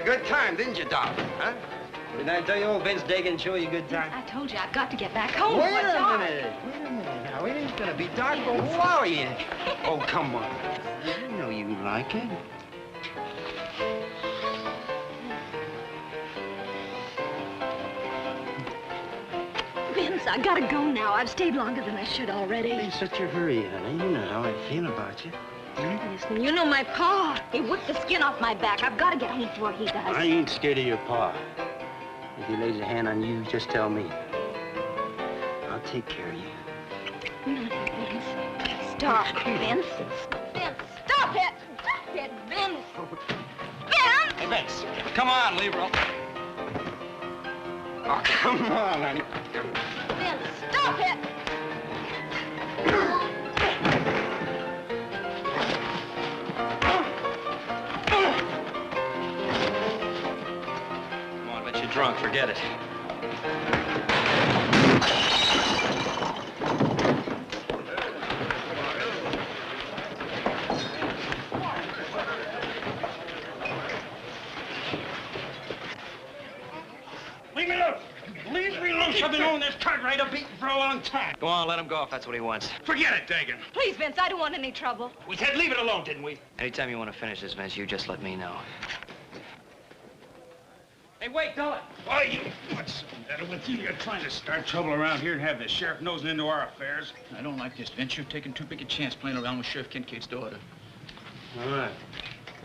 a good time, didn't you, Dolly? Huh? Didn't I tell you old Vince Dagen show you a good time? I told you I've got to get back home. Wait a minute. Now, it ain't gonna be dark. But who are you? Oh, come on. I know you like it. Vince, I gotta go now. I've stayed longer than I should already. Ain't such a hurry, honey. You know how I feel about you. Listen, you know my pa. He whipped the skin off my back. I've got to get home before he does. I ain't scared of your pa. If he lays a hand on you, just tell me. I'll take care of you. Vince. Stop, Vince. Vince, stop it! Stop it, Vince! Vince! Hey, Vince, come on, leave her. Oh, come on, honey. Vince, stop it! Come on, Vince, you're drunk. Forget it. Leave me alone! Leave me alone! I've been on this typewriter beating for a long time. Go on, let him go if that's what he wants. Forget it, Dagen. Please, Vince, I don't want any trouble. We said leave it alone, didn't we? Anytime you want to finish this, Vince, you just let me know. Hey, wait, Dolly. Why, you... What's the matter with you? You're trying to start trouble around here and have the sheriff nosing into our affairs. I don't like this, Vince. You're taking too big a chance playing around with Sheriff Kincaid's daughter. All right.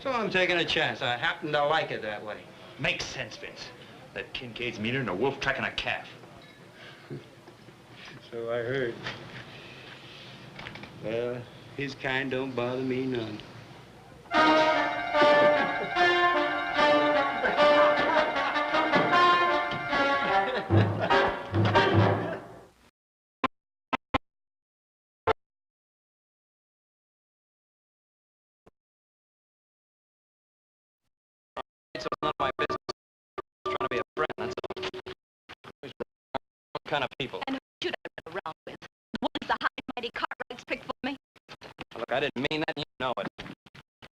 So I'm taking a chance. I happen to like it that way. Makes sense, Vince. That Kincaid's meaner than a wolf tracking a calf. So I heard. Well, his kind don't bother me none. It's none of my business. I'm trying to be a friend, that's all. What kind of people? And who should I run around with? The ones the high and mighty Cartwrights picked for me? Look, I didn't mean that, and you know it.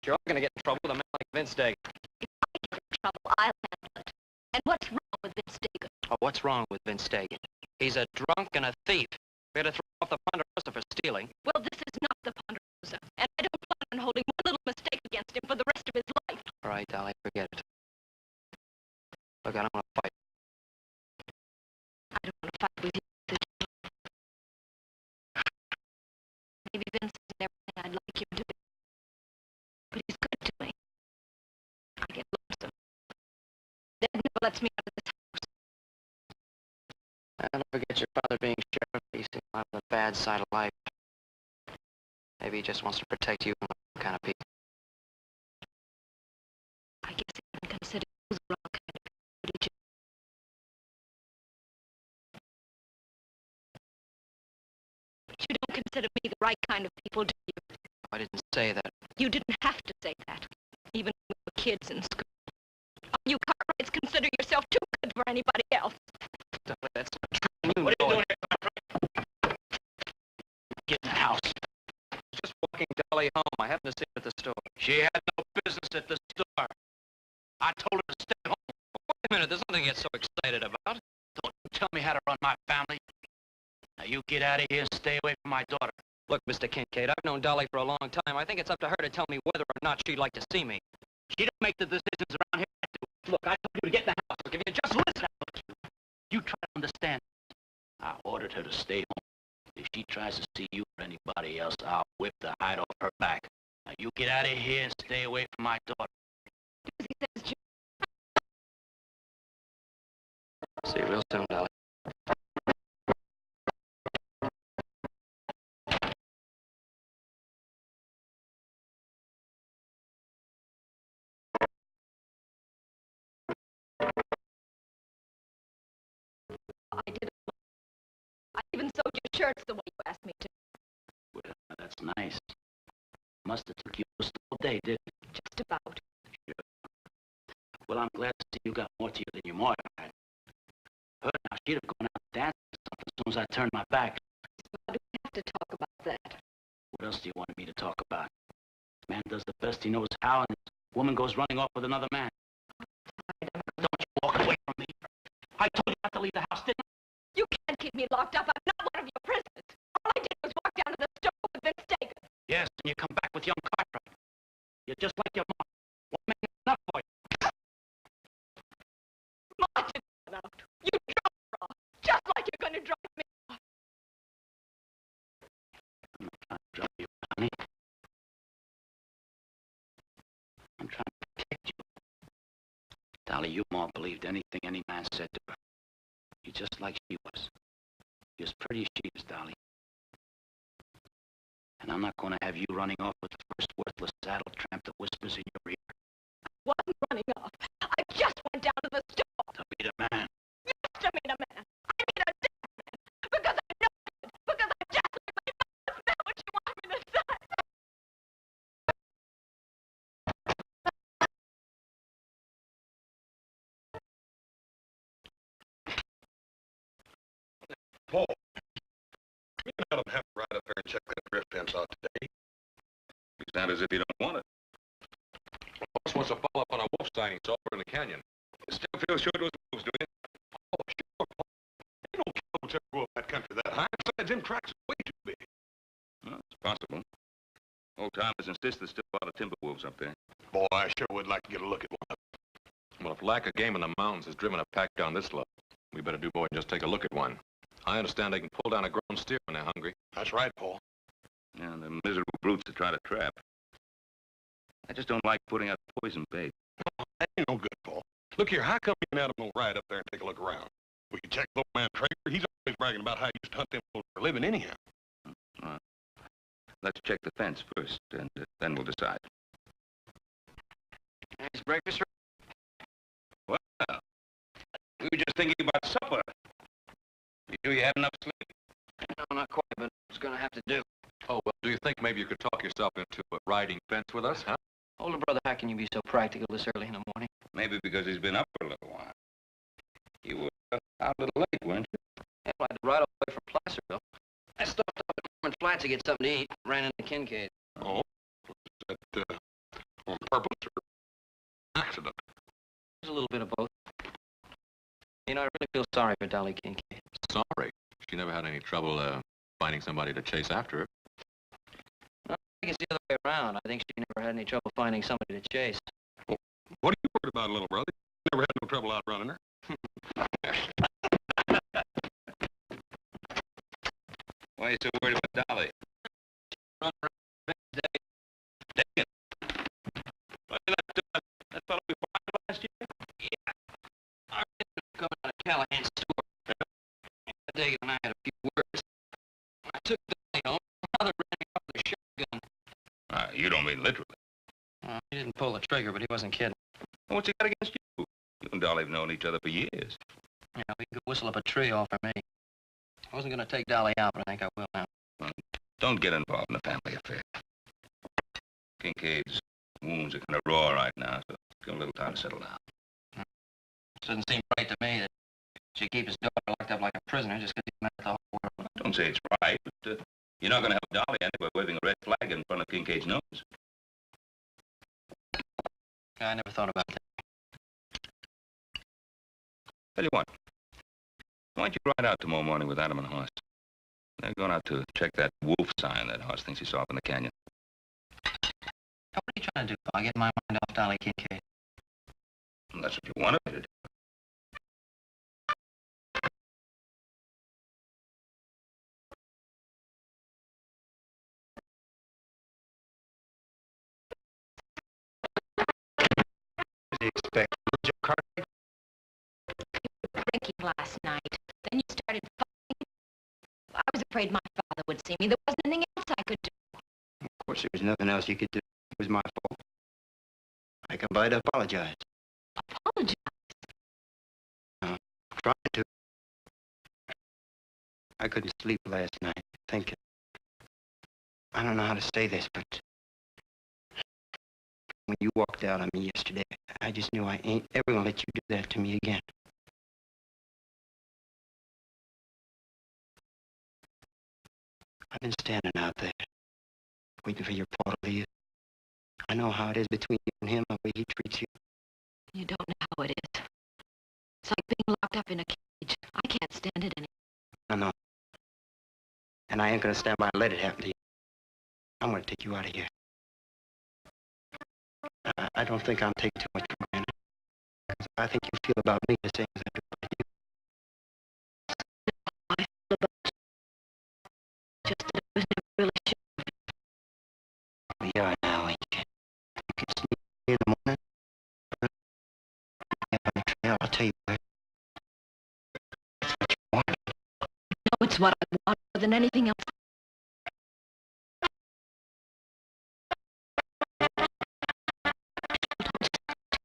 You're all going to get in trouble with a man like Vince Dagen. If I get in trouble, I'll handle it. And what's wrong with Vince Dagen? Oh, what's wrong with Vince Dagen? He's a drunk and a thief. We had to throw off the Ponderosa for stealing. Well, this is not the Ponderosa, and I don't plan on holding one little mistake against him for the rest of his life. All right, Dolly, forget it. Look, I don't want to fight. I don't want to fight with you. Maybe Vince isn't everything I'd like him to be, but he's good to me. I get lonesome. Dad never lets me out of this house. Don't forget your father being sheriff. He's seen a lot of the bad side of life. Maybe he just wants to protect you from the kind of people. I guess he even considered those the wrong kind of people, did you? But you don't consider me the right kind of people, do you? I didn't say that. You didn't have to say that, even when we were kids in school. You Cartwrights consider yourself too good for anybody else. Dolly, that's not true. You What are you know doing it. here, Cartwright? Get in the house. Just walking Dolly home. I happened to see her at the store. She had no business at the store. I told her to stay home. Wait a minute, there's nothing to get so excited about. Don't you tell me how to run my family. Now, you get out of here and stay away from my daughter. Look, Mr. Kincaid, I've known Dolly for a long time. I think it's up to her to tell me whether or not she'd like to see me. She don't make the decisions around here. I do. Look, I told you to get in the house. Look, if you just listen, you try to understand. I ordered her to stay home. If she tries to see you or anybody else, I'll whip the hide off her back. Now, you get out of here and stay away from my daughter. He says, See you real soon, Dolly. I did. I even sewed your shirts the way you asked me to. Well, that's nice. Must have took you most all day, didn't it? Just about. Sure. Well, I'm glad to see you got more to you than your mother had. Her now, she'd have gone out dancing or something as soon as I turned my back. I don't have to talk about that. What else do you want me to talk about? Man does the best he knows how, and this woman goes running off with another man. I told you not to leave the house, didn't I? You can't keep me locked up. I'm not one of your prisoners. All I did was walk down to the store with Vince Dagen. Yes, and you come back with young Cartwright. You're just like your mom. One man is enough for you. Martin, out. You drove her off, just like you're going to drive me off. I'm not trying to drive you, honey. I'm trying to protect you. Dolly, you more believed anything any man said to her. You're just like she was. You're as pretty as she is, Dolly. And I'm not going to have you running off with the first worthless saddle tramp that whispers in your ear. I wasn't running off. I just went down to the store. To meet a man. Yes, to meet a man. I mean a dead man. Because I know it. Because I'm just like my mother. Is that what you want me to say? Paul, you and Adam have to ride up there and check that drift fence out today. You sound as if you don't want it. Boss wants to follow up on a wolf sighting over in the canyon. You still feel sure it was wolves, do you? Oh, sure, Paul. You don't kill wolves ever go up that country that high. Besides, them tracks are way too big. Well, it's possible. Old timers insist there's still a lot of timber wolves up there. Boy, I sure would like to get a look at one of them. Well, if lack of game in the mountains has driven a pack down this slope, we better do more than just take a look at one. I understand they can pull down a grown steer when they're hungry. That's right, Paul. Yeah, they're miserable brutes to try to trap. I just don't like putting out poison bait. That ain't no good, Paul. Look here, how come you and Adam don't ride up there and take a look around? We can check little man Trader. He's always bragging about how he used to hunt them wolves for a living anyhow. Let's check the fence first, and then we'll decide. Nice breakfast. Well, we were just thinking about supper. You have enough sleep? No, not quite, but it's going to have to do. Oh, well, do you think maybe you could talk yourself into riding fence with us, huh? Older brother, how can you be so practical this early in the morning? Maybe because he's been up for a little while. You were out a little late, weren't you? Yeah, well, I had to ride all the way from Placerville. I stopped up at Norman Flats to get something to eat. Ran into Kincaid. Oh, is that on purpose or accident? There's a little bit of both. You know, I really feel sorry for Dolly Kincaid. Sorry. She never had any trouble finding somebody to chase after her. No, I think it's the other way around. I think she never had any trouble finding somebody to chase. Well, what are you worried about, little brother? You never had no trouble outrunning her. Why are you so worried about Dolly? Run around Vince Dagen. That fellow we found last year? Yeah. I was coming out of Callahan's store. Dagen and I had a few words. I took Dolly home. Another ran off with a shotgun. You don't mean literally. He didn't pull the trigger, but he wasn't kidding. What's he got against you? You and Dolly have known each other for years. Yeah, we could whistle up a tree all for me. I wasn't going to take Dolly out, but I think I will now. Well, don't get involved in a family affair. Kincaid's wounds are kind of raw right now, so give him a little time to settle down. It doesn't seem right to me that she keep his daughter locked up like a prisoner just because he's met the whole world. Don't say it's right, but you're not going to help Dolly by waving a red flag in front of Kincaid's nose. I never thought about that. Tell you what, why don't you ride out tomorrow morning with Adam and Horst? They're going out to check that wolf sign that Horst thinks he saw up in the canyon. Now, what are you trying to do? I get my mind off Dolly Kincaid. And that's what you wanted me to do. What do you expect? Joe Cartwright? Drinking last night. Then you started fighting. I was afraid my father would see me. There wasn't anything else I could do. Of course, there was nothing else you could do. It was my fault. I come by to apologize. Apologize. Trying to. I couldn't sleep last night thinking. I don't know how to say this, but when you walked out on me yesterday, I just knew I ain't ever gonna let you do that to me again. I've been standing out there, waiting for your Paul to leave. I know how it is between you and him, the way he treats you. You don't know how it is. It's like being locked up in a cage. I can't stand it anymore. I know. And I ain't gonna stand by and let it happen to you. I'm gonna take you out of here. I don't think I'm taking too much for granted. I think you feel about me the same as I do about you. I feel about you. Just that it was never really sure. Well, you are now, ain't you? You can sneak in the morning. Get on the trail, I'll tell you where. It's what you want. No, it's what I want more than anything else.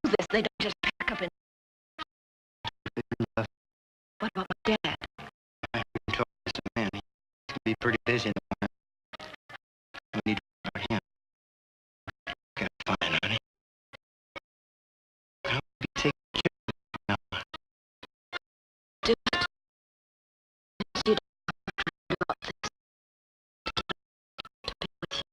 Do this. They don't just pack up and... What about my dad? I haven't told this man. He's gonna be pretty busy in the morning. We need to worry about him. Got fine, honey. I'll be taking care of you now. Do it. You don't know about this. To be with you.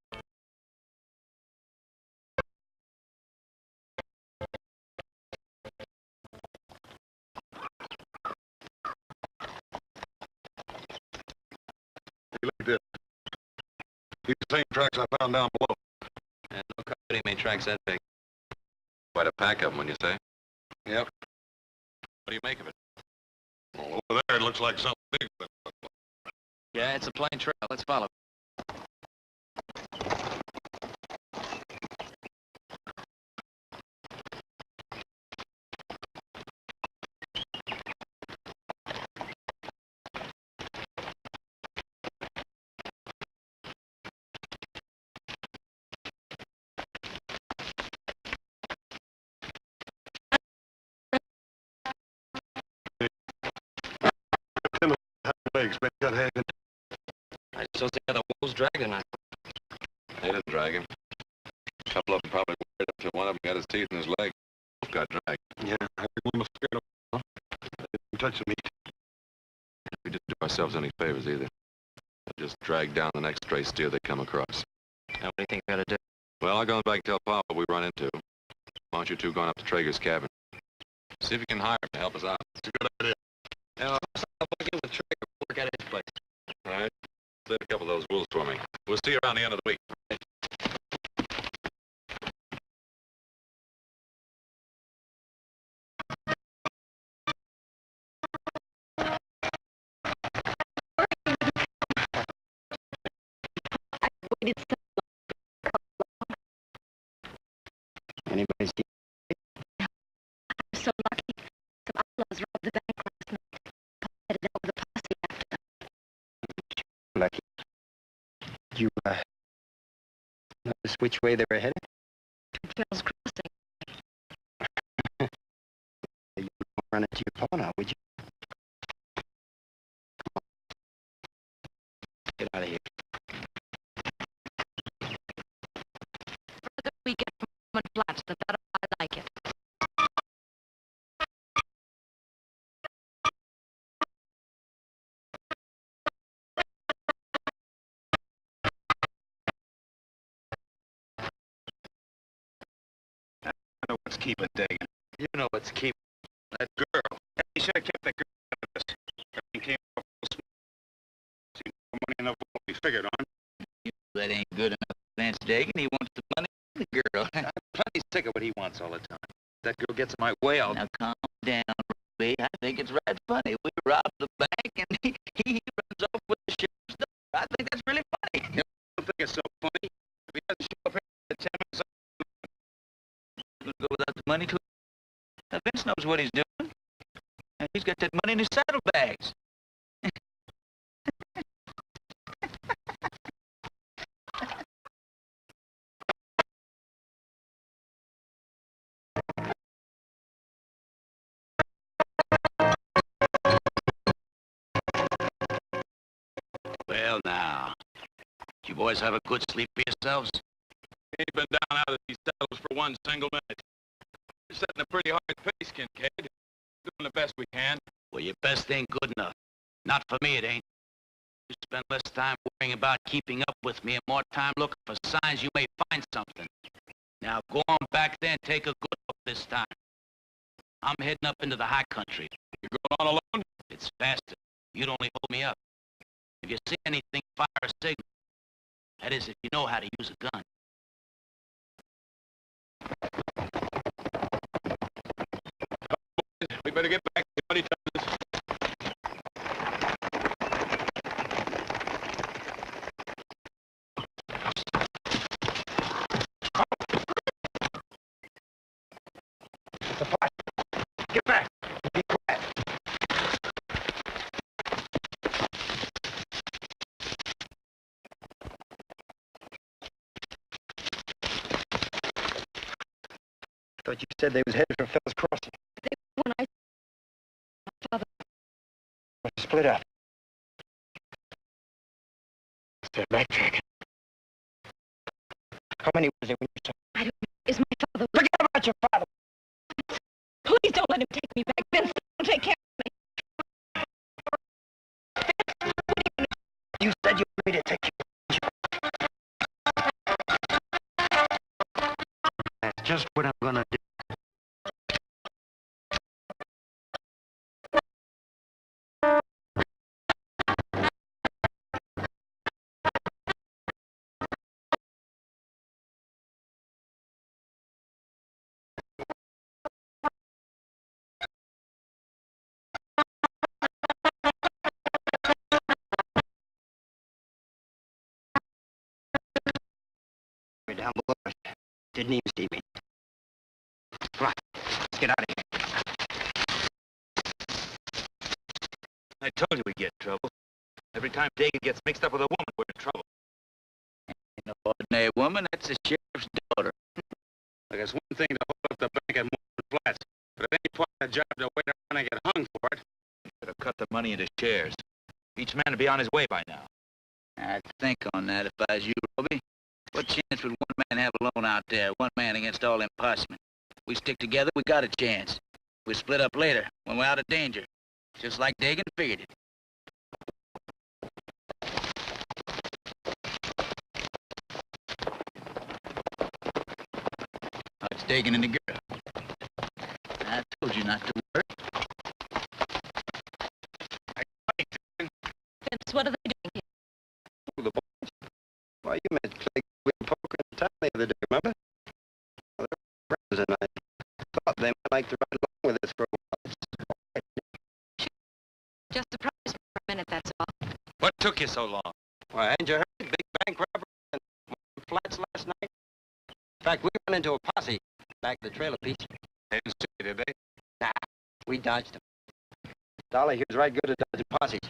Hey, look at this. These are the same tracks I found down below. And no company made tracks that big. Quite a pack of them, when you say? Yep. What do you make of it? Well, over there, it looks like something big. Yeah, it's a plain trail. Let's follow. Legs, maybe got hands. I just don't see how the wolves dragged him. They didn't drag him. A couple of them probably worried up till one of them got his teeth in his leg. Both got dragged. Yeah, I think we must scared them. They didn't touch the meat. We didn't do ourselves any favors either. They just dragged down the next stray steer they come across. Now, what do you think we ought to do? Well, I'll go back and tell Pa what we run into. Why don't you two go on up to Traeger's cabin? See if you can hire him to help us out. It's a good idea. Now, I'll bug in with Traeger. Work out his place. All right. Save a couple of those wolves for me. We'll see you around the end of the week. I waited so Anybody see? I'm so lucky. Some outlaws robbed the bank last night. Pa headed out with a posse after them. Lucky. You, notice which way they were headed? Charles Crossing. You won't run into your Pa now, would you? Come on. Get out of here. The further we get from Flats, the better I like it. I know what's keeping Dagen. You know what's keeping That girl. He should have kept that girl out of this. Everything came off real smooth. Seemed more money enough what we figured on. That ain't good enough. Vince Dagen, he wants the money and the girl. I'm plenty sick of what he wants all the time. If that girl gets in my way, I'll... Now, calm down, Ruby. I think it's right funny. We robbed the bank, and he runs off with the sheriff's daughter. I think that's really funny. You don't think it's so funny? If he doesn't show up here at 10 minutes, Gonna go without the money, too. Now, Vince knows what he's doing. And he's got that money in his saddlebags. Well, now, you boys have a good sleep for yourselves? Ain't been down out of these saddles for one single minute. We're setting a pretty hard pace, Kincaid. Doing the best we can. Well, your best ain't good enough. Not for me, it ain't. You spend less time worrying about keeping up with me and more time looking for signs you may find something. Now, go on back there and take a good look this time. I'm heading up into the high country. You going on alone? It's faster. You'd only hold me up. If you see anything, fire a signal. That is, if you know how to use a gun. We better get back. Money time. Get back. Be quiet. Thought you said they was headed for Phil's Crossing. When my father... Split up. They're backtracking. How many was there when you saw? I don't know. Is my father... Forget about your father. Please don't let him take me back. Vince, don't take care of me. You said you wanted me to take you. That's just what I'm gonna do. Down below. Didn't even see me. Come on, let's get out of here. I told you we'd get in trouble. Every time Dagen gets mixed up with a woman, we're in trouble. Ain't no ordinary woman, that's the sheriff's daughter. Look, it's one thing to hold up the bank at Morton Flats, but it ain't part of the job to wait around and get hung for it. Better cut the money into shares. Each man will be on his way by now. I'd think on that if I was you, Roby. What chance would one man have alone out there? One man against all them possemen. We stick together, we got a chance. We split up later, when we're out of danger. Just like Dagen figured it. Oh, it's Dagen and the girl. I told you not to worry. Vince, what are they doing here? Oh, the boys. Why, you met Clegg with poker in town the other day, remember? Well, they're friends, and I thought they might like to ride along with us for a while. Just surprise me for a minute, that's all. What took you so long? Why, hadn't you heard? Big bank robbery in Flats last night? In fact, we ran into a posse back at the trailer piece. They didn't see you, did they? Nah, we dodged them. Dolly here's right good at dodging posses.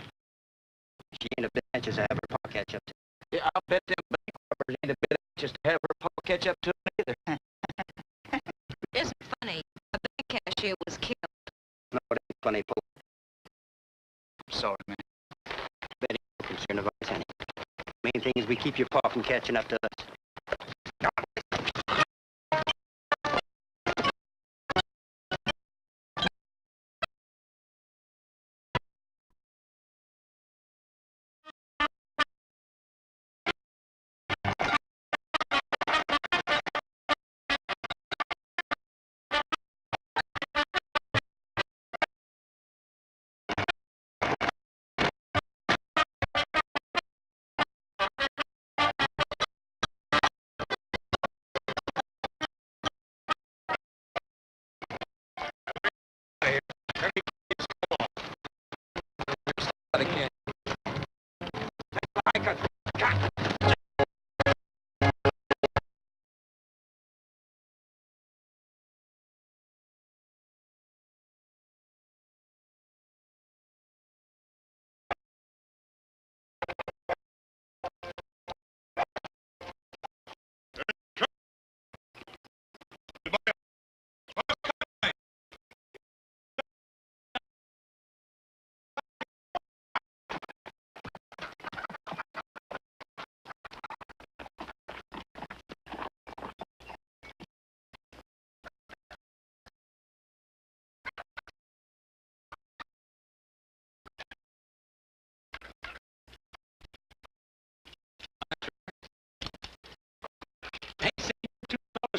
She ain't a bit anxious to have her pa catch up to. Yeah, I'll bet them bank robbers ain't a bit anxious to have her pa catch up to them either. It isn't funny. A bank cashier was killed. No, it ain't funny, Paul. I'm sorry, man. Betty, no concern of ours, honey. Main thing is we keep your pa from catching up to us.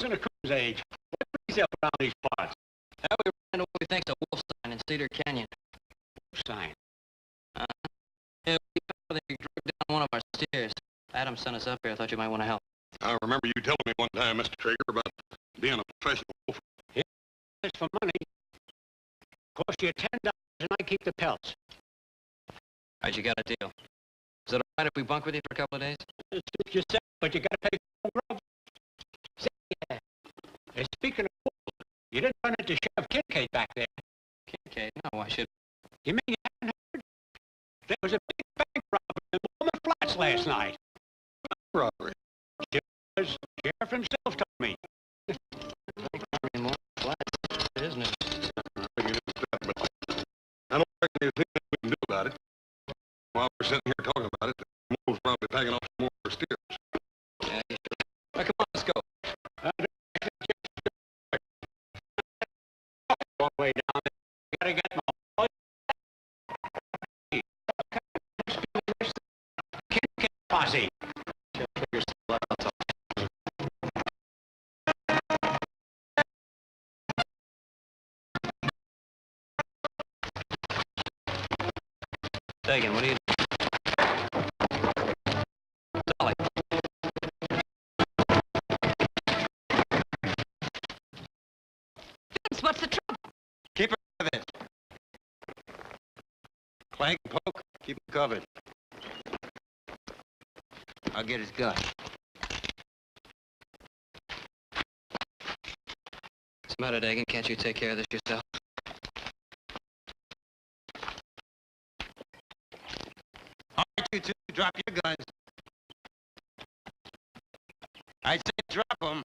In a cruise age. What brings you up around these parts? Well, we ran find what we think's a wolf sign in Cedar Canyon. Wolf sign? Yeah, we found they drove down one of our steers. Adam sent us up here. I thought you might want to help. I remember you telling me one time, Mr. Traeger, about being a professional wolfer. Yeah, it's for money. Cost you $10 and I keep the pelts. All right, you got a deal. Is it all right if we bunk with you for a couple of days? It's yourself, but you gotta pay for grub. Say, speaking of wolves, you didn't run into Sheriff Kincaid back there. Kincaid? No, why should... You mean you haven't heard? There was a big bank robbery in Wilmer Flats last night. Robbery. Sheriff himself told me. More flats, isn't it? I don't reckon there's anything we can do about it. While we're sitting here talking about it, the wolves probably packing off some more steers. Yeah, you should. All right, come on, let's go. All the way down there. You gotta get my Kincaid posse. Dagen, what are you doing? Dolly. Vince, what's the trouble? Keep it with it. Clank and poke, keep him covered. I'll get his gun. What's the matter, Dagen? Can't you take care of this yourself? All right, you two, drop your guns. I said drop them.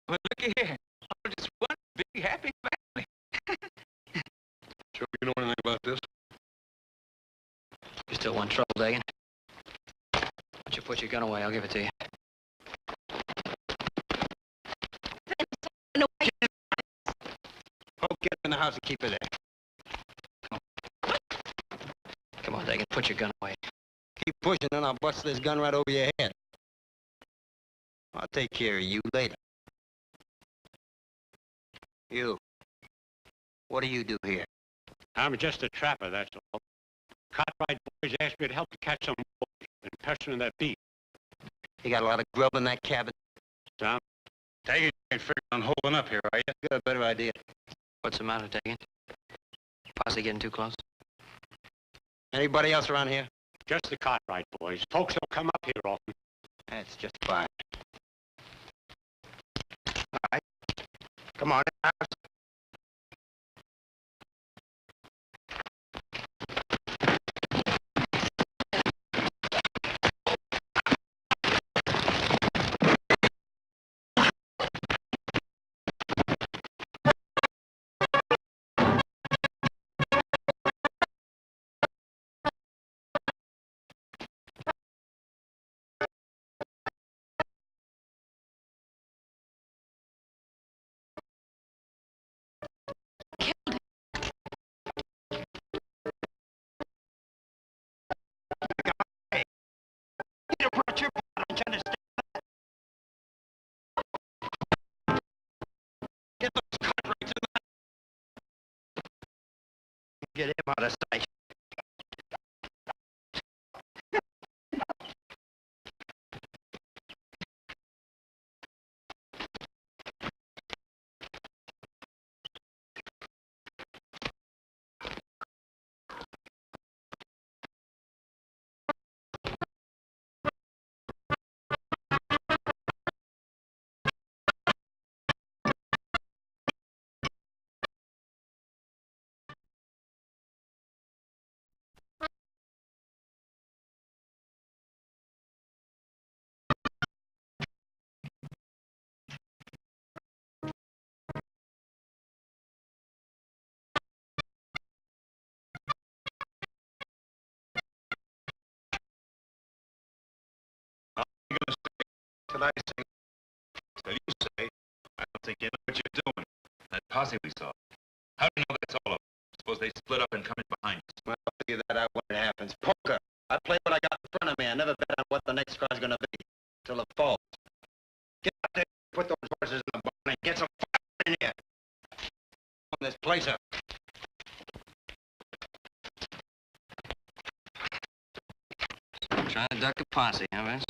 Well, look here. I'm just one big happy family. Sure you know anything about this? You still want trouble, Dagen? Why don't you put your gun away? I'll give it to you. No, I... Poke, get in the house and keep her there. Come on, Dagen, put your gun away. Keep pushing and I'll bust this gun right over your head. I'll take care of you later. You. What do you do here? I'm just a trapper, that's all. Cartwright boys asked me to help to catch some wolves and pestering that beef. You got a lot of grub in that cabin? Tom? Dagen, you ain't figuring on holding up here, are you? Got a better idea. What's the matter, Dagen? Posse getting too close? Anybody else around here? Just the Cartwright boys. Folks don't come up here often. That's just fine. All right. Come on, in the house. Get him out of sight. Till I say. Till you say, I don't think you know what you're doing. That posse we saw. How do you know that's all of them? Suppose they split up and come in behind us. Well, I'll figure that out when it happens. Poker. I play what I got in front of me. I never bet on what the next car's gonna be till it falls. Get out there, put those horses in the barn and get some fire. like a posse, huh, Vince?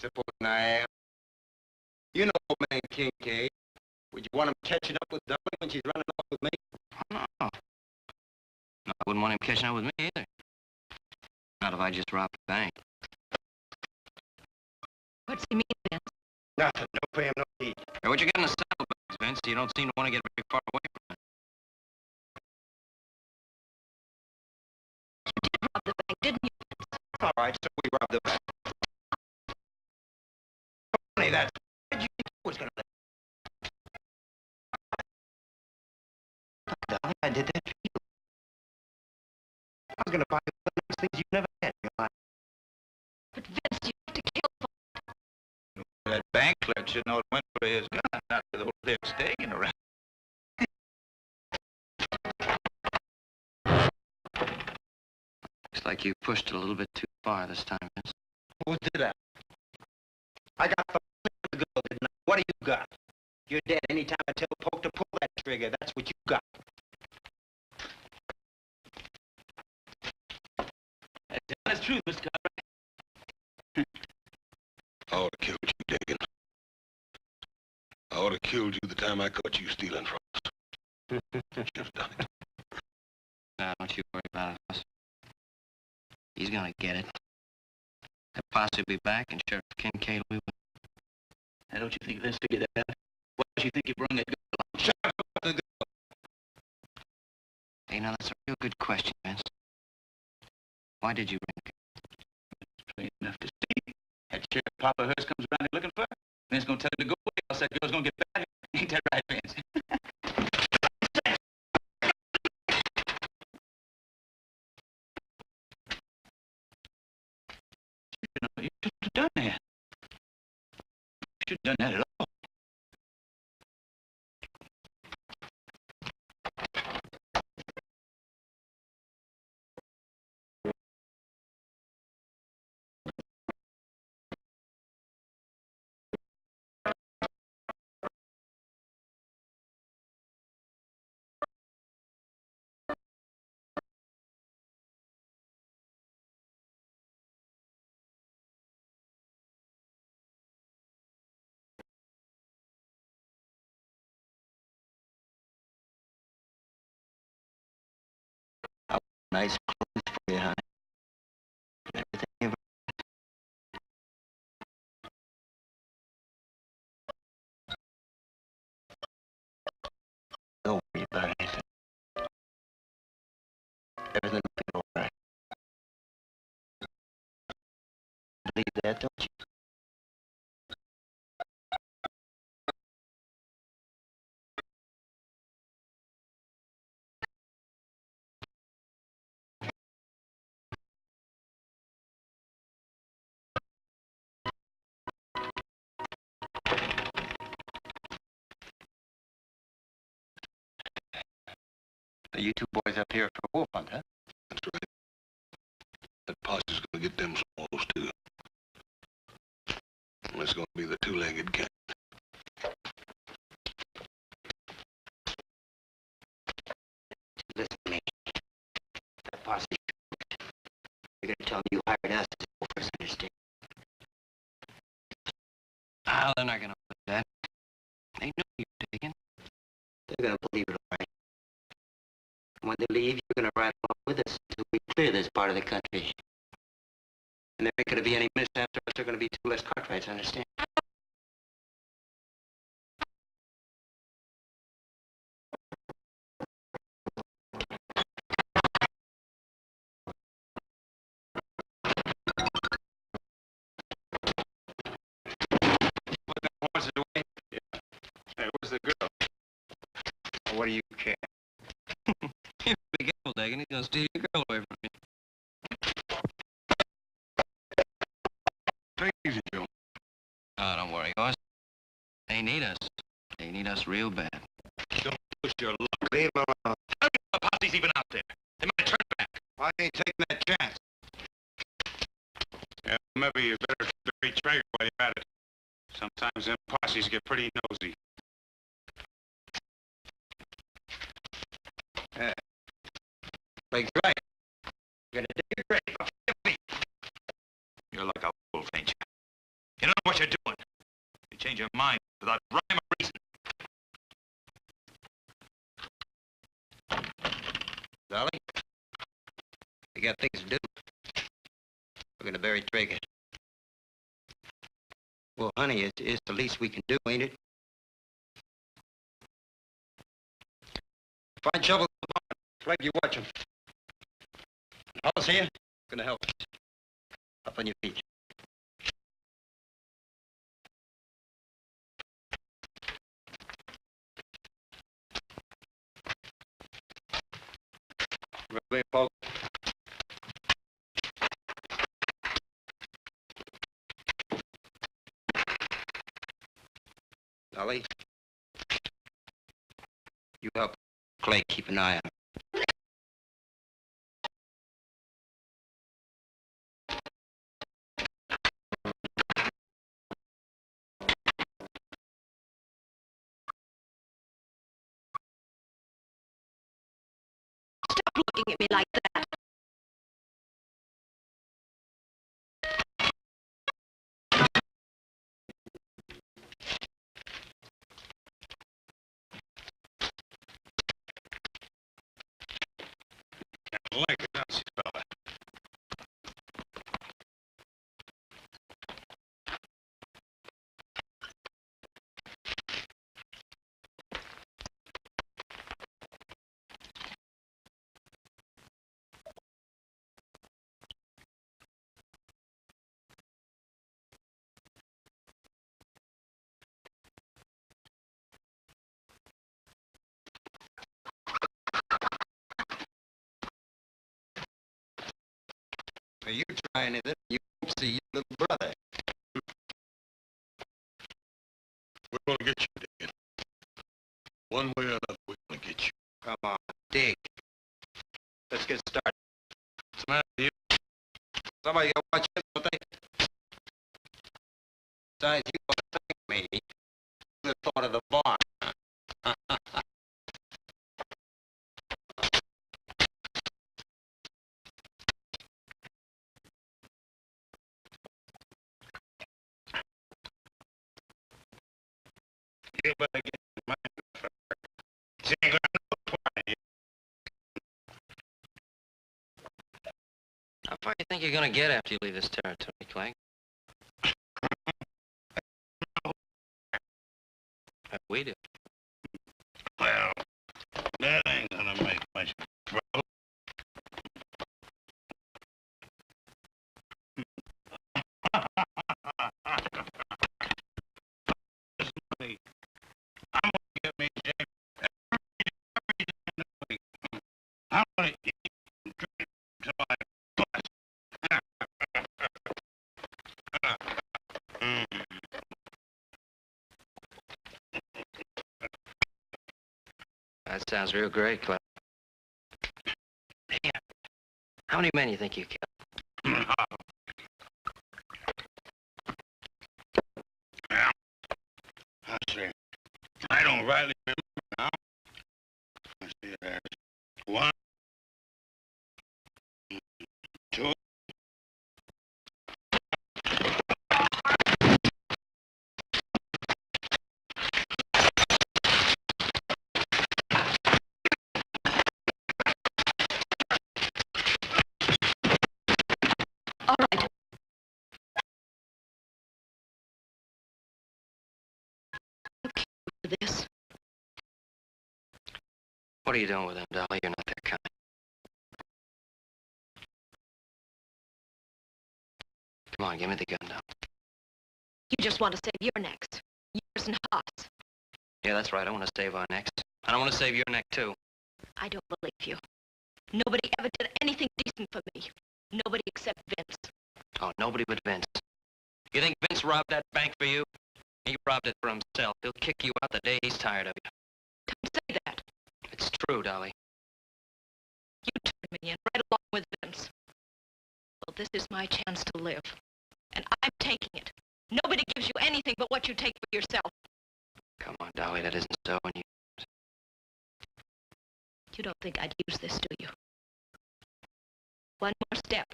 Supposing I am. You know old man Kincaid. Would you want him catching up with Dolly when she's running off with me? No. No, I wouldn't want him catching up with me either. Not if I just robbed the bank. What's he mean, Vince? Nothing. Don't pay him no heed. Hey, what you got in the saddlebags, Vince? You don't seem to want to get very far away from it. You did rob the bank, didn't you? All right, so we robbed the bank. Funny, that's... What did you think I was gonna do? Dolly, I did that for you. I was gonna buy you one of those things you never had in your life. But Vince, you have to kill him. That bank clerk should know it went for his gun, not for the old Vince Dagen around. Looks like you pushed it a little bit too far this time, Vince. Who did that? I got the girl, didn't I? What do you got? You're dead. Anytime I tell Poke to pull that trigger, that's what you got. That's the honest truth, Mr. Cartwright. I ought to killed you, Dagen. I ought to killed you the time I caught you stealing from us. Should have done it. Now, don't you worry about it, boss. He's gonna get it. That posse will be back, and Sheriff Kincaid will be with him. Now, don't you think Vince figured that out? Why don't you think you brung that gun along? Shut up about the girl. Hey, now, that's a real good question, Vince. Why did you bring it? Plain enough to see. That Sheriff Papa Hurst comes around here looking for her. Vince gonna tell her to go away, else that girl's gonna get bad. Ain't that right, Vince? You shouldn't have done that. You shouldn't have done that at all. Nice clothes for you, honey. Everything you've... Don't worry about anything. Everything will be all right. Believe that, don't you? You two boys up here for a wolf hunt, huh? That's right. That posse's gonna get them swallows, too. And it's gonna be the two-legged cat. Listen to me. That posse... You're gonna tell me you hired us as wolfers, understand? Oh, they're not gonna believe that. They know you're taken. They're gonna believe it, all right. When they leave, you're gonna ride along with us until we clear this part of the country. And there ain't gonna be any mishap to us. There are gonna be two less Cartwrights, understand? Put them horses away. Yeah. Hey, where's the girl? What do you care? You be careful, Dagen. He's gonna steal your girl away from you. Take it easy, Joe. Oh, don't worry, boss. They need us. They need us real bad. Don't push your luck. Leave them alone. How do you know the posse's even out there? They might turn back. I ain't taking that chance. Yeah, maybe you better keep the right trigger while you're at it. Sometimes them posses get pretty nosy. Like, right. You're gonna dig your grave up your feet. You're like a wolf, ain't you? You don't know what you're doing. You change your mind without rhyme or reason. Dolly, we got things to do. We're gonna bury Traeger. Well, honey, it's the least we can do, ain't it? Find shovel in the barn. Flag, you watch him. Hollis here, gonna help us. Up on your feet. Ready, folks? Dolly, you help Clay keep an eye on him. Stop looking at me like that. Like it, does he, fella? Are you trying it? You won't see your little brother. We're gonna get you, Dagen. One way or another, we're gonna get you. Come on, dig. Let's get started. What's the matter with you? Somebody gotta watch him, don't they? Besides, you ought to thank me. The thought of the barn. You better get your mind first. She ain't gonna know why. How far do you think you're gonna get after you leave this territory, Clegg? We do. Well, that ain't gonna make much trouble. This money, I'm gonna get me Jake every day in the week. I'm gonna eat and drink till I bust. That sounds real great, Clegg. Hey, how many men you think you killed? Yeah. I see. I don't rightly remember now. I see there's 1, 2. All right. Okay, for this. What are you doing with them, Dolly? You're not that kind. Come on, give me the gun now. You just want to save your necks. Yours and Haas. Yeah, that's right. I want to save our necks. And I want to save your neck, too. I don't believe you. Nobody ever did anything decent for me. Nobody except Vince. Oh, nobody but Vince. You think Vince robbed that bank for you? He robbed it for himself. He'll kick you out the day he's tired of you. Don't say that. It's true, Dolly. You turned me in right along with Vince. Well, this is my chance to live. And I'm taking it. Nobody gives you anything but what you take for yourself. Come on, Dolly, that isn't so. And You don't think I'd use this, do you? One more step.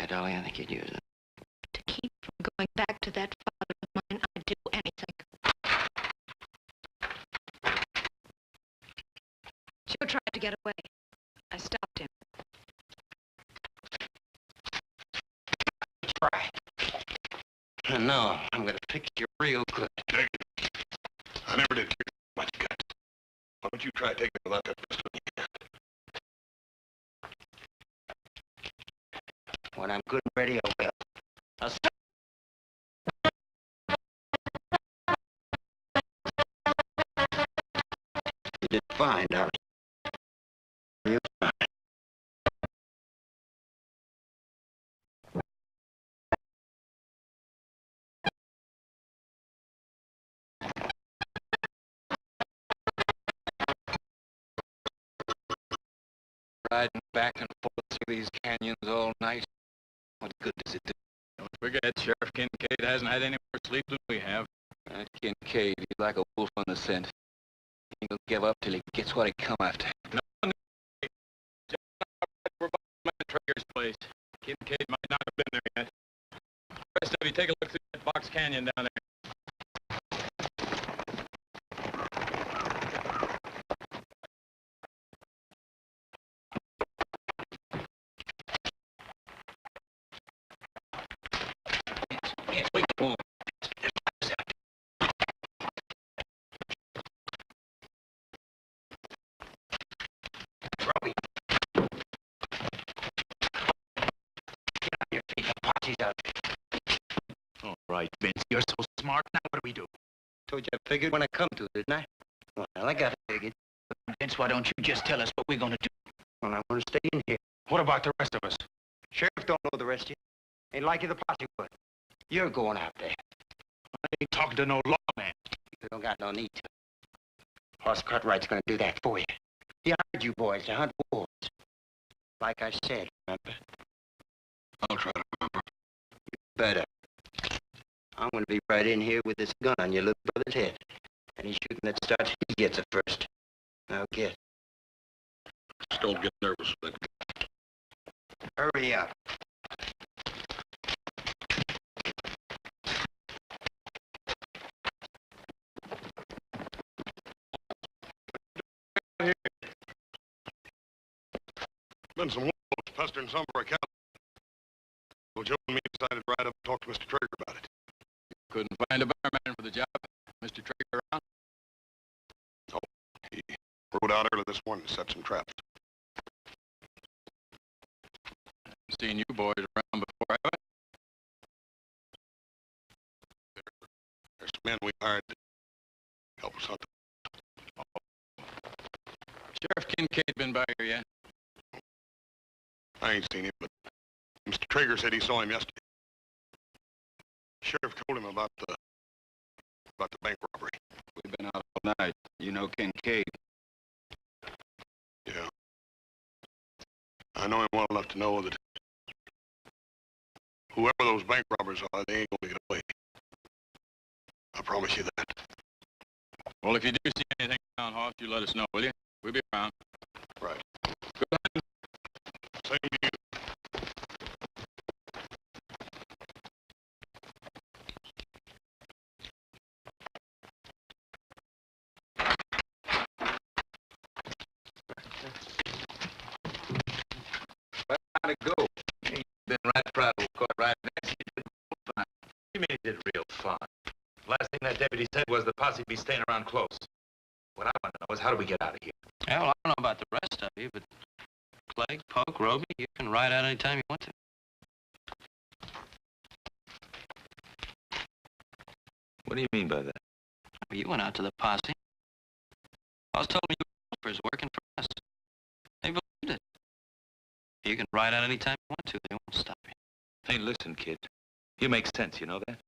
Yeah, Dolly, I think you'd use it. To keep from going back to that father of mine, I'd do anything. Joe tried to get away. I stopped him. Try. No, I'm gonna fix you real good. Dagen, I never did care much guts. Why don't you try taking it without that pistol in your hand? When I'm good and ready, I will. Now stop! You did fine, Dolly. Real fine. Riding back and forth through these canyons all night. What good does it do? Don't forget, Sheriff Kincaid hasn't had any more sleep than we have. That Kincaid, he's like a wolf on the scent. He'll give up till he gets what he come after. No, we're by Traeger's place. Kincaid might not have been there yet. The rest of you take a look through that box canyon down there. Yes, we can move. Robbie. Get on your feet. The posse's out. All right, Vince, you're so smart. Now what do we do? Told you I figured when I come to, didn't I? Well, I got it figured. Vince, why don't you just tell us what we're gonna do? Well, I want to stay in here. What about the rest of us? Sheriff don't know the rest of you. Ain't likely the posse would. You're going out there. I ain't talking to no lawman. You don't got no need to. Hoss Cartwright's gonna do that for you. He hired you boys to hunt wolves. Like I said, remember? I'll try to remember. Better. I'm gonna be right in here with this gun on your little brother's head. And he's shooting that starts, he gets it first. Now get. Just don't get nervous with it. Hurry up. Been some wolves pestering some for a cattle. Well, Joe and me decided to ride up and talk to Mr. Traeger about it. Couldn't find a better man for the job. Mr. Traeger around? Oh, he rode out early this morning to set some traps. Seen you boys around before, have I? There's some men we hired to help us hunt. Sheriff Kincaid been by here yet? I ain't seen him, but Mr. Traeger said he saw him yesterday. Sheriff told him about the bank robbery. We've been out all night. You know Kincaid. Yeah. I know him well enough to know that whoever those bank robbers are, they ain't gonna get away. I promise you that. Well, if you do see anything around, Hoss, you let us know, will you? We'll be around. Right. Good hunting. Same to you. Well, how'd it go? You've been right proud of caught right next to you. Fine. You mean he did real fine? Last thing that deputy said was the posse be staying around close. What I want to know is how do we get out of here? Yeah, well, I don't know about the rest of you, but Clegg, Poke, Roby, you can ride out any time you want to. What do you mean by that? Well, you went out to the posse. Boss told me you were helpers working for us. They believed it. You can ride out any time you want to. They won't stop you. Hey, listen, kid. You make sense, you know that?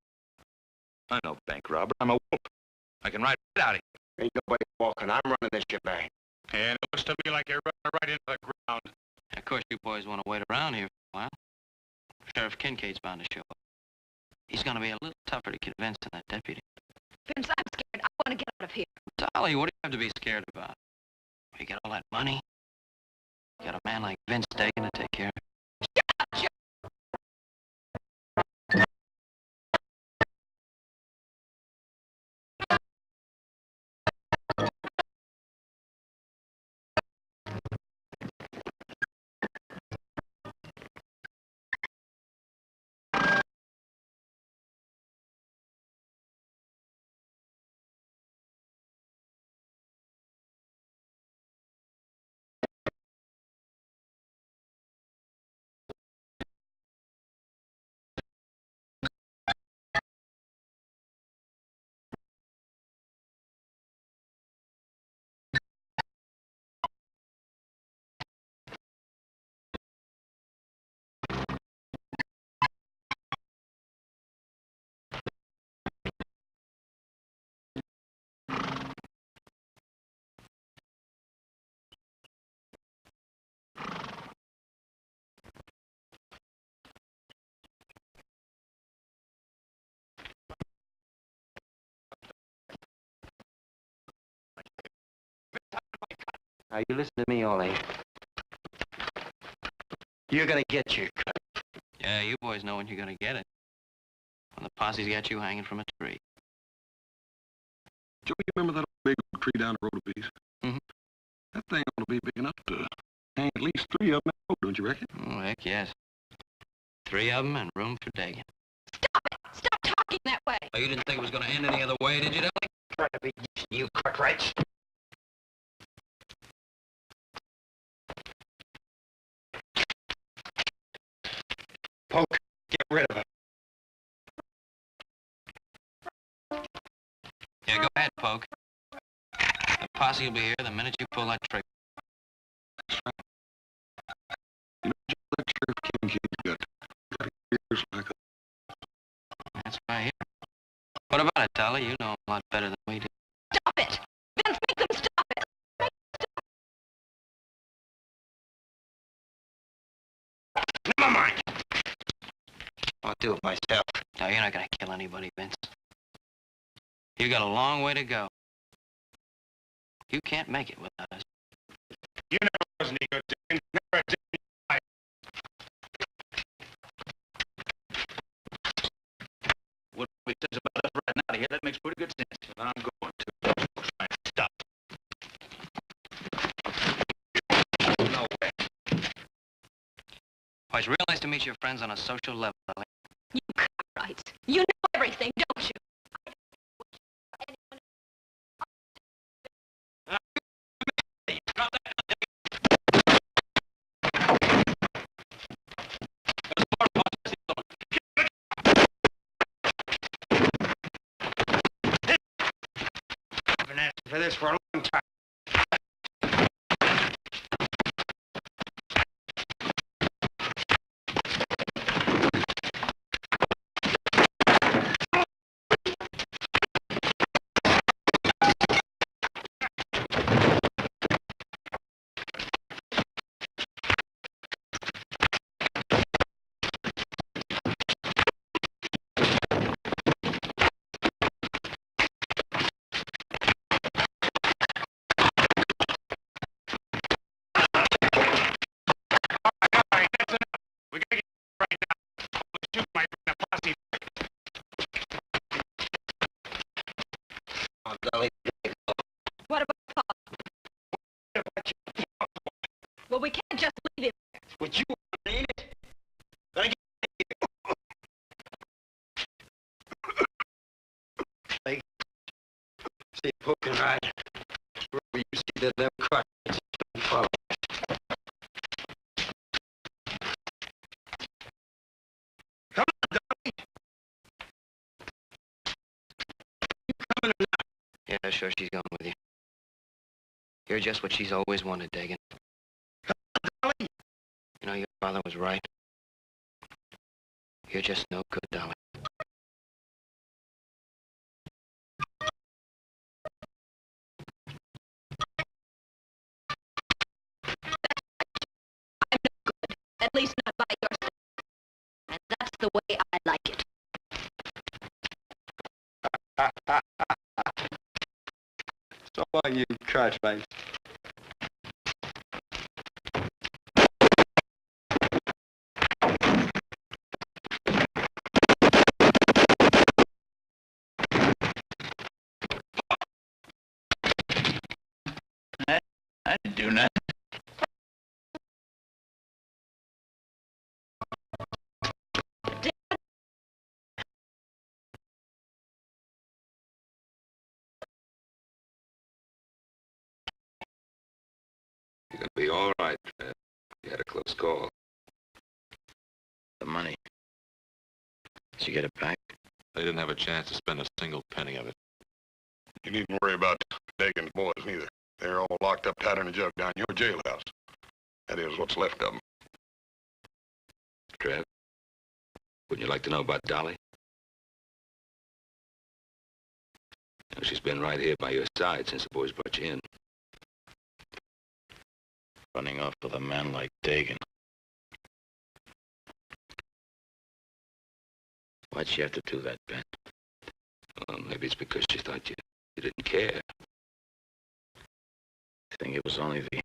I'm no bank robber. I'm a wolf. I can ride right out of here. Ain't nobody walking. I'm running this shebang. And it looks to me like you're running right into the ground. Of course, you boys want to wait around here for a while. Sheriff Kincaid's bound to show up. He's going to be a little tougher to convince than that deputy. Vince, I'm scared. I want to get out of here. Dolly, what do you have to be scared about? You got all that money. You got a man like Vince Dagen to take care of. Now, you listen to me, Ollie. You're gonna get your cut. Yeah, you boys know when you're gonna get it. When the posse's got you hanging from a tree. Joe, you remember that big oak tree down the road a piece? Mm-hmm. That thing ought to be big enough to hang at least 3 of them in a row, don't you reckon? Oh, heck yes. 3 of them and room for Dagen. Stop it! Stop talking that way! Oh, you didn't think it was gonna end any other way, did you, Dolly? Trying to be you Cartwrights. Poke, get rid of her. Yeah, go ahead, Poke. The posse will be here the minute you pull that trigger. You know, Joe, that Sheriff Kincaid's got ears like a... That's what I hear. What about it, Dolly? You know a lot better than we do. Stop it! Vince, make them stop it! Never mind. I'll do it myself. No, you're not gonna kill anybody, Vince. You got a long way to go. You can't make it without us. You never was any good, Dagen. Never a day in your life. What he says about us right now here, that makes pretty good sense. And I'm going to. Stop. No way. Well, it's real nice to meet your friends on a social level, Dolly. You Cartwrights. You know everything, don't you? I've been asking for this for a long time. What about Paul? Well, we can't just leave him. Would you mean it? Gotta get Like, see Poke and ride. Wherever you see that them Cartwrights, don't follow. Come on, Dolly. You coming or not? Yeah, sure, she's going with you. You're just what she's always wanted, Dagen. Dolly. You know, your father was right. You're just no good, Dolly. At least not by your side. And that's the way I like it. So long, you Cartwrights. I didn't do nothing. You're gonna be all right, Fred. You had a close call. The money. Did you get it back? They didn't have a chance to spend a single penny of it. You needn't worry about Dagen's boys, neither. They're all locked up tighter than a jug down your jailhouse. That is what's left of them. Trev, wouldn't you like to know about Dolly? You know, she's been right here by your side since the boys brought you in. Running off with a man like Dagen. Why'd she have to do that, Ben? Well, maybe it's because she thought you didn't care. think it was only the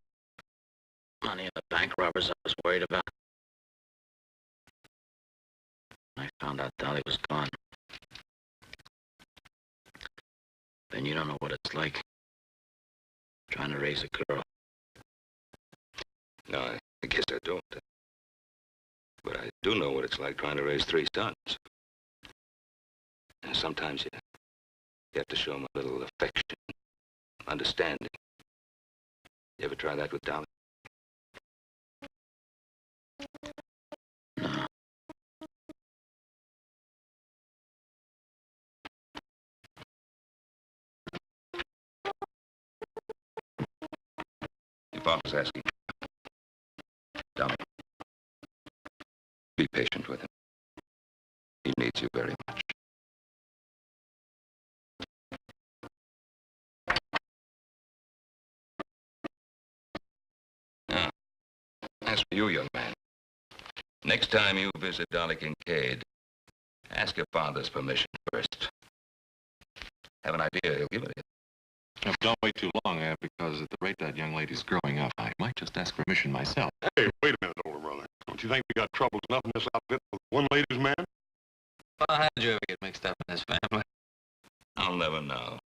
money and the bank robbers I was worried about. I found out Dolly was gone. Then you don't know what it's like trying to raise a girl. No, I guess I don't. But I do know what it's like trying to raise 3 sons. And sometimes you have to show them a little affection, understanding. You ever try that with Dolly? No. Your father's asking. Dolly, be patient with him. He needs you very much. Now, as for you, young man, next time you visit Dolly Kincaid, ask your father's permission first. Have an idea, he'll give it you. Now, don't wait too long, because at the rate that young lady's growing up, I might just ask permission myself. Hey, wait a minute, older brother. Don't you think we got troubles enough in this outfit with one lady's man? Well, how did you ever get mixed up in this family? I'll never know.